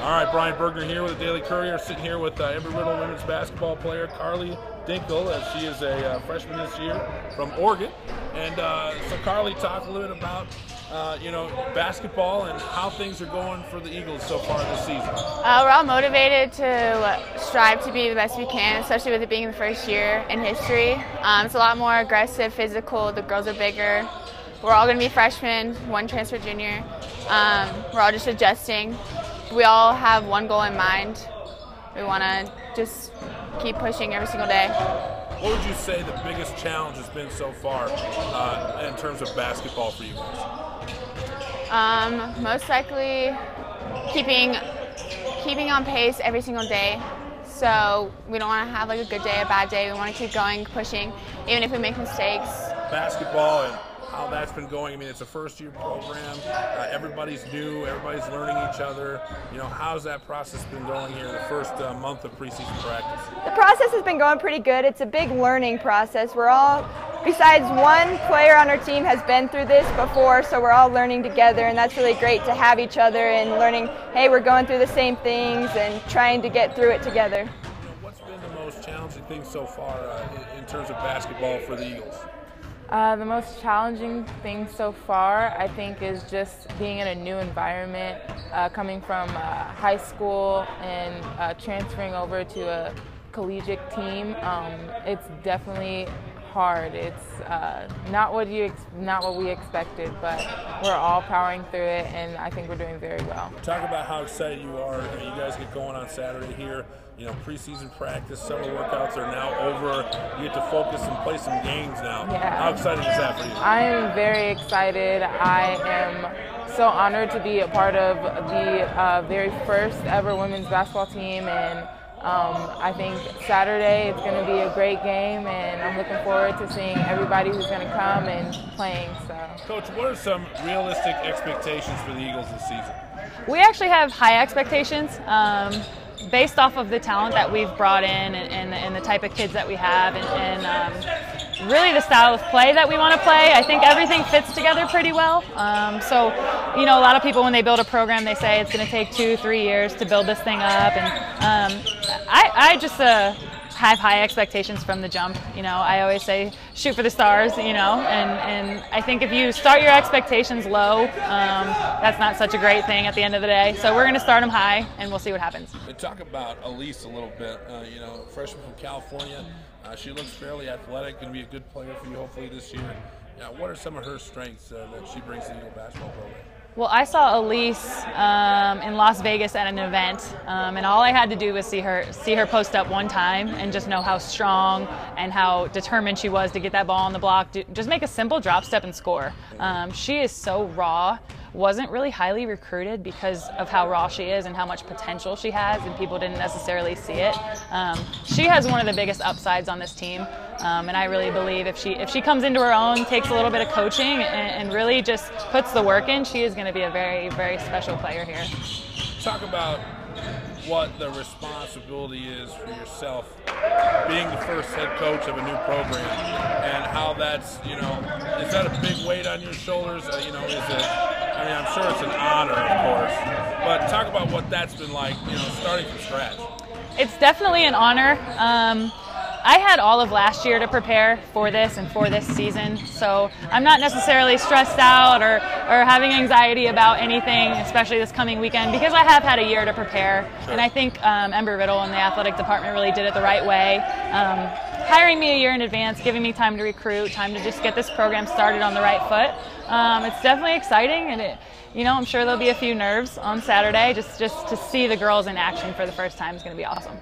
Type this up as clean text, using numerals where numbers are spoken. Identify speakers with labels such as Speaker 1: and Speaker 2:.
Speaker 1: All right, Brian Bergner here with the Daily Courier, sitting here with Embry-Riddle women's basketball player Carly Dinkle, as she is a freshman this year from Oregon. And so Carly, talk a little bit about basketball and how things are going for the Eagles so far this season.
Speaker 2: We're all motivated to strive to be the best we can, especially with it being the first year in history. It's a lot more aggressive, physical. The girls are bigger. We're all going to be freshmen, one transfer junior. We're all just adjusting. We all have one goal in mind. We want to just keep pushing every single day.
Speaker 1: What would you say the biggest challenge has been so far in terms of basketball for you guys?
Speaker 2: Most likely keeping on pace every single day. So we don't want to have like a good day, a bad day. We want to keep going, pushing, even if we make mistakes.
Speaker 1: Basketball and how that's been going. I mean, it's a first-year program. Everybody's new. Everybody's learning each other. How's that process been going here in the first month of preseason practice?
Speaker 3: The process has been going pretty good. It's a big learning process. We're all, besides one player on our team has been through this before, so we're all learning together, and that's really great to have each other and learning, hey, we're going through the same things and trying to get through it together.
Speaker 1: What's been the most challenging thing so far in terms of basketball for the Eagles?
Speaker 4: The most challenging thing so far, I think, is just being in a new environment, coming from high school and transferring over to a collegiate team. It's definitely hard. It's not what we expected, but we're all powering through it, and I think we're doing very well.
Speaker 1: Talk about how excited you are. You guys get going on Saturday here. Preseason practice, summer workouts are now over. You get to focus and play some games now.
Speaker 4: Yeah.
Speaker 1: How exciting is that for you?
Speaker 4: I am very excited. I am so honored to be a part of the very first ever women's basketball team, and I think Saturday it's going to be a great game, and I'm looking forward to seeing everybody who's going to come and playing. So,
Speaker 1: Coach, what are some realistic expectations for the Eagles this season?
Speaker 5: We actually have high expectations based off of the talent that we've brought in and the type of kids that we have and really the style of play that we want to play. I think everything fits together pretty well. So, a lot of people when they build a program, they say it's going to take 2-3 years to build this thing up. And I just have high expectations from the jump. I always say shoot for the stars, and I think if you start your expectations low, that's not such a great thing at the end of the day. So we're going to start them high, and we'll see what happens.
Speaker 1: Talk about Elise a little bit, freshman from California. She looks fairly athletic, going to be a good player for you hopefully this year. What are some of her strengths that she brings to the Eagle basketball program?
Speaker 5: Well, I saw Elise in Las Vegas at an event, and all I had to do was see her post up one time and just know how strong and how determined she was to get that ball on the block, just make a simple drop step and score. She is so raw. Wasn't really highly recruited because of how raw she is and how much potential she has, and people didn't necessarily see it. She has one of the biggest upsides on this team, and I really believe if she comes into her own, takes a little bit of coaching, and really just puts the work in, she is going to be a very, very special player here.
Speaker 1: Talk about what the responsibility is for yourself being the first head coach of a new program, and how that's, is that a big weight on your shoulders? Is it, I'm sure it's an honor, of course, but talk about what that's been like, starting from scratch.
Speaker 5: It's definitely an honor. I had all of last year to prepare for this and for this season, so I'm not necessarily stressed out or having anxiety about anything, especially this coming weekend, because I have had a year to prepare. Sure. And I think Embry-Riddle and the athletic department really did it the right way. Hiring me a year in advance, giving me time to recruit, time to just get this program started on the right foot. It's definitely exciting, and I'm sure there'll be a few nerves on Saturday. Just to see the girls in action for the first time is going to be awesome.